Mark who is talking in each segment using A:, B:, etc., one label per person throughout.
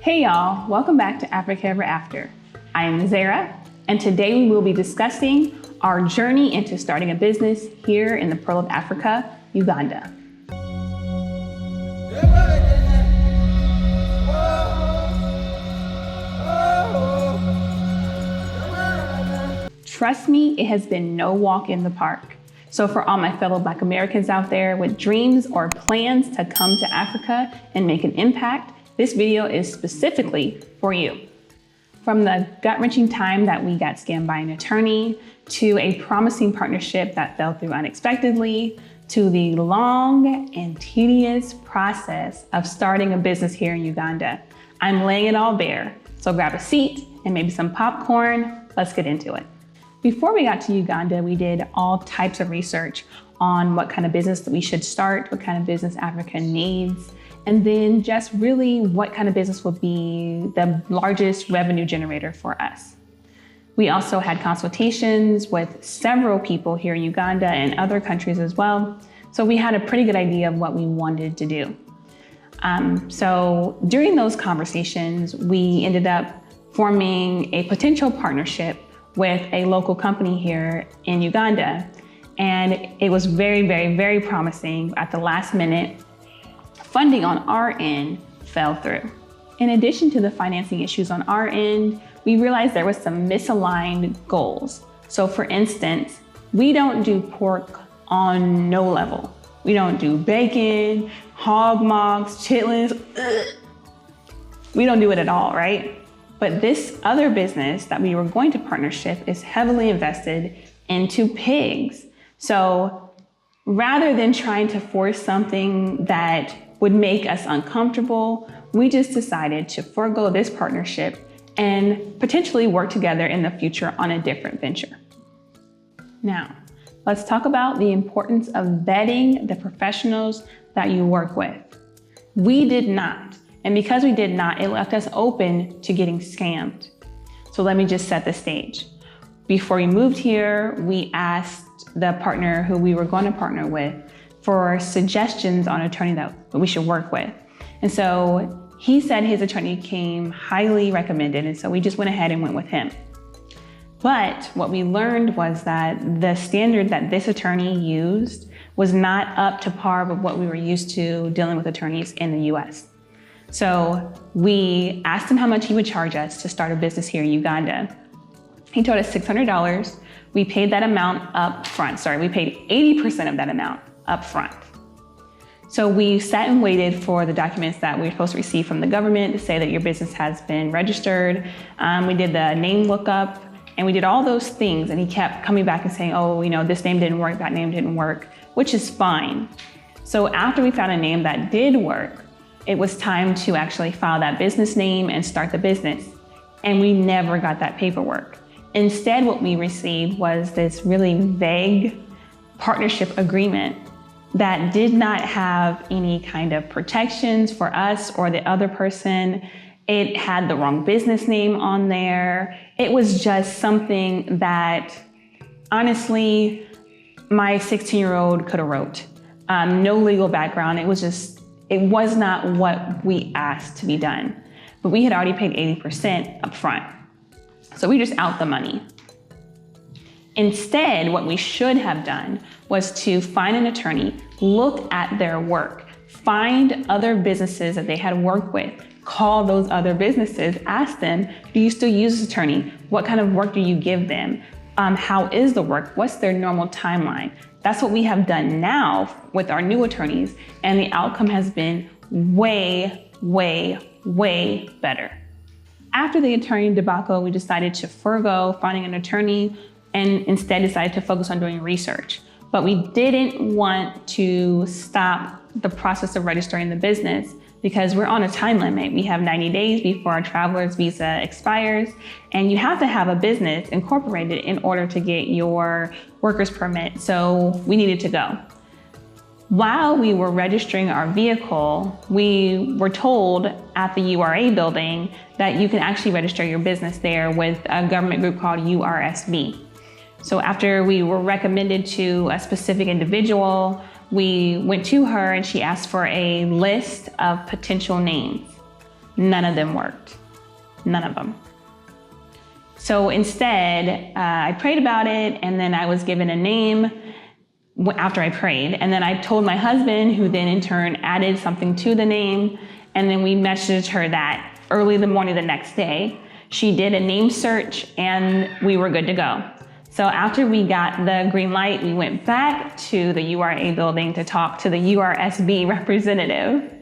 A: Hey y'all, welcome back to Africa Ever After. I am Zara, and today we will be discussing our journey into starting a business here in the Pearl of Africa, Uganda. Trust me, it has been no walk in the park. So for all my fellow Black Americans out there with dreams or plans to come to Africa and make an impact, this video is specifically for you. From the gut-wrenching time that we got scammed by an attorney, to a promising partnership that fell through unexpectedly, to the long and tedious process of starting a business here in Uganda. I'm laying it all bare, so grab a seat and maybe some popcorn. Let's get into it. Before we got to Uganda, we did all types of research on what kind of business that we should start, what kind of business Africa needs, and then just really what kind of business would be the largest revenue generator for us. We also had consultations with several people here in Uganda and other countries as well, so we had a pretty good idea of what we wanted to do. So during those conversations, we ended up forming a potential partnership with a local company here in Uganda. And it was very, very, very promising. At the last minute, funding on our end fell through. In addition to the financing issues on our end, we realized there was some misaligned goals. So for instance, we don't do pork on no level. We don't do bacon, hog mocks, chitlins. We don't do it at all, right? But this other business that we were going to partnership is heavily invested into pigs. So rather than trying to force something that would make us uncomfortable, we just decided to forego this partnership and potentially work together in the future on a different venture. Now, let's talk about the importance of vetting the professionals that you work with. We did not. And because we did not, it left us open to getting scammed. So let me just set the stage. Before we moved here, we asked the partner who we were going to partner with for suggestions on an attorney that we should work with. And so he said his attorney came highly recommended, and so we just went ahead and went with him. But what we learned was that the standard that this attorney used was not up to par with what we were used to dealing with attorneys in the US. So we asked him how much he would charge us to start a business here in Uganda. He told us $600. We paid that amount up front. We paid 80% of that amount up front. So we sat and waited for the documents that we were supposed to receive from the government to say that your business has been registered. We did the name lookup and we did all those things, and he kept coming back and saying, oh, this name didn't work, that name didn't work, which is fine. So after we found a name that did work, it was time to actually file that business name and start the business. And we never got that paperwork. Instead, what we received was this really vague partnership agreement that did not have any kind of protections for us or the other person. It had the wrong business name on there. It was just something that, honestly, my 16-year-old could have wrote. No legal background. It was not what we asked to be done. But we had already paid 80% up front. So we just out the money. Instead, what we should have done was to find an attorney, look at their work, find other businesses that they had worked with, call those other businesses, ask them, do you still use this attorney? What kind of work do you give them? How is the work? What's their normal timeline? That's what we have done now with our new attorneys, and the outcome has been way, way, way better. After the attorney debacle, we decided to forego finding an attorney and instead decided to focus on doing research. But we didn't want to stop the process of registering the business because we're on a time limit. We have 90 days before our traveler's visa expires, and you have to have a business incorporated in order to get your worker's permit. So we needed to go. While we were registering our vehicle, we were told at the URA building that you can actually register your business there with a government group called URSB. So after we were recommended to a specific individual, we went to her and she asked for a list of potential names. None of them worked. None of them. So instead, I prayed about it, and then I was given a name after I prayed. And then I told my husband, who then in turn added something to the name. And then we messaged her that early in the morning the next day. She did a name search, and we were good to go. So after we got the green light, we went back to the URA building to talk to the URSB representative.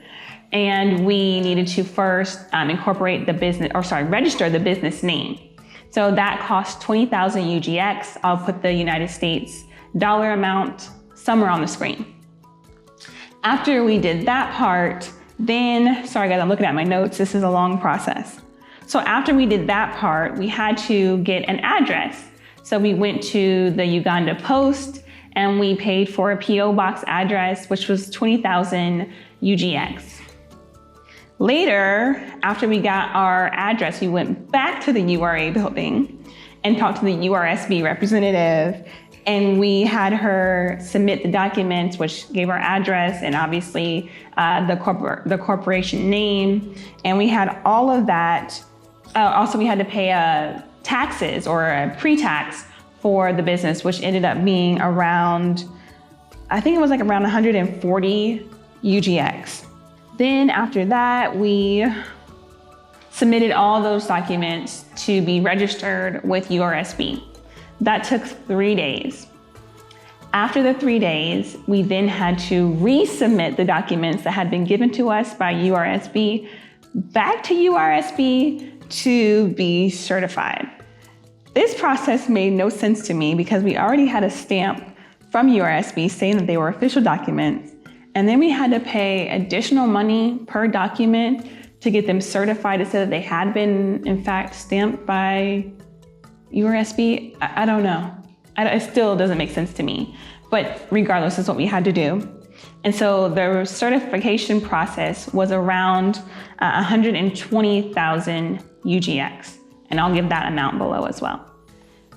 A: And we needed to first register the business name. So that cost 20,000 UGX. I'll put the United States dollar amount somewhere on the screen. After we did that part, then, sorry guys, I'm looking at my notes. This is a long process. So after we did that part, we had to get an address. So we went to the Uganda Post and we paid for a PO box address, which was 20,000 UGX. Later, after we got our address, we went back to the URA building and talked to the URSB representative, and we had her submit the documents, which gave our address and obviously the corporation name, and we had all of that. Also, we had to pay taxes or a pre-tax for the business, which ended up being around, I think it was like around 140 UGX. Then after that, we submitted all those documents to be registered with URSB. That took 3 days. After the 3 days, we then had to resubmit the documents that had been given to us by URSB back to URSB to be certified. This process made no sense to me because we already had a stamp from URSB saying that they were official documents. And then we had to pay additional money per document to get them certified to say that they had been, in fact, stamped by URSB. I don't know. It still doesn't make sense to me. But regardless, this is what we had to do. And so the certification process was around 120,000 UGX. And I'll give that amount below as well.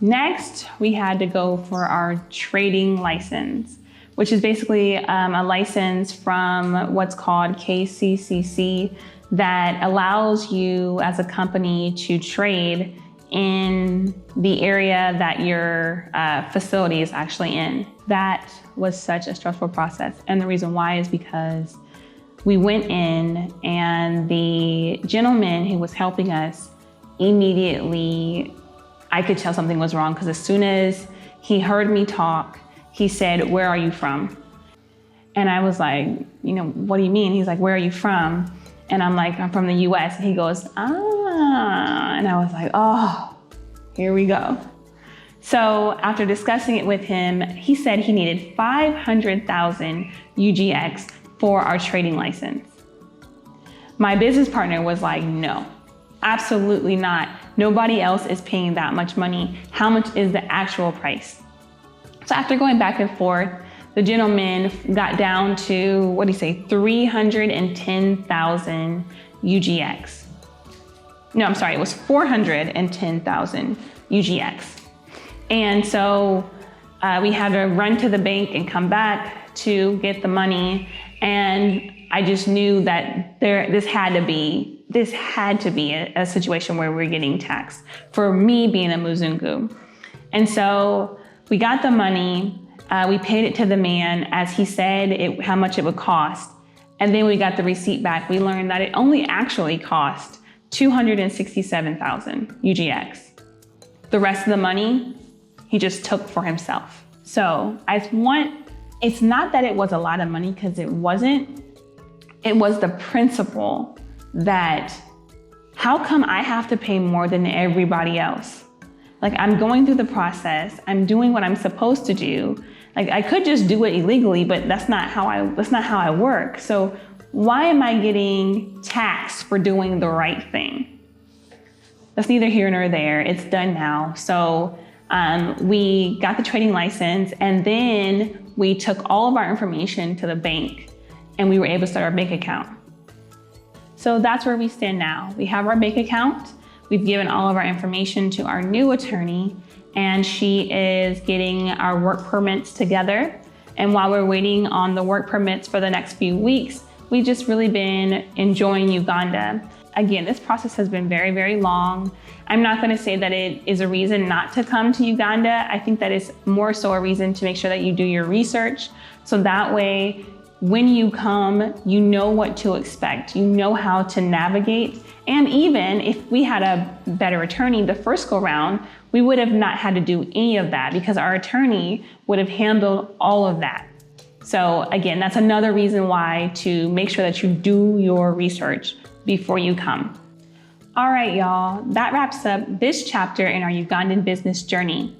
A: Next, we had to go for our trading license, which is basically a license from what's called KCCC that allows you as a company to trade in the area that your facility is actually in. That was such a stressful process. And the reason why is because we went in and the gentleman who was helping us immediately, I could tell something was wrong because as soon as he heard me talk, he said, "Where are you from?" And I was like, "What do you mean?" He's like, "Where are you from?" And I'm like, "I'm from the US." And he goes, "Ah." And I was like, "Oh, here we go." So after discussing it with him, he said he needed 500,000 UGX for our trading license. My business partner was like, "No, absolutely not. Nobody else is paying that much money. How much is the actual price?" So after going back and forth, the gentleman got down to, 310,000 UGX. No, I'm sorry, it was 410,000 UGX. And so we had to run to the bank and come back to get the money. And I just knew that this had to be a situation where we're getting taxed for me being a Muzungu. And so we got the money, we paid it to the man as he said how much it would cost. And then we got the receipt back. We learned that it only actually cost 267,000 UGX. The rest of the money, he just took for himself. So it's not that it was a lot of money, because it wasn't. It was the principle that how come I have to pay more than everybody else? Like, I'm going through the process, I'm doing what I'm supposed to do. Like, I could just do it illegally, but that's not how I work. So why am I getting taxed for doing the right thing? That's neither here nor there. It's done now. So we got the trading license, and then we took all of our information to the bank, and we were able to start our bank account. So that's where we stand now. We have our bank account. We've given all of our information to our new attorney, and she is getting our work permits together. And while we're waiting on the work permits for the next few weeks, we've just really been enjoying Uganda. again, this process has been very, very long. I'm not going to say that it is a reason not to come to Uganda. I think that it's more so a reason to make sure that you do your research. So that way, when you come, you know what to expect. You know how to navigate. And even if we had a better attorney the first go round, we would have not had to do any of that because our attorney would have handled all of that. So again, that's another reason why to make sure that you do your research before you come. All right, y'all, that wraps up this chapter in our Ugandan business journey.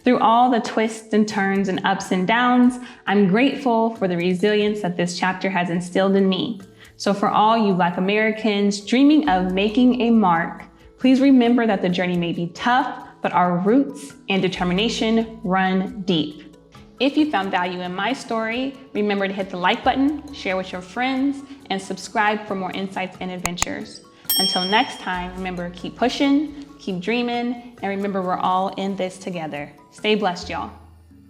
A: Through all the twists and turns and ups and downs, I'm grateful for the resilience that this chapter has instilled in me. So for all you Black Americans dreaming of making a mark, please remember that the journey may be tough, but our roots and determination run deep. If you found value in my story, remember to hit the like button, share with your friends, and subscribe for more insights and adventures. Until next time, remember, keep pushing, keep dreaming, and remember we're all in this together. Stay blessed, y'all.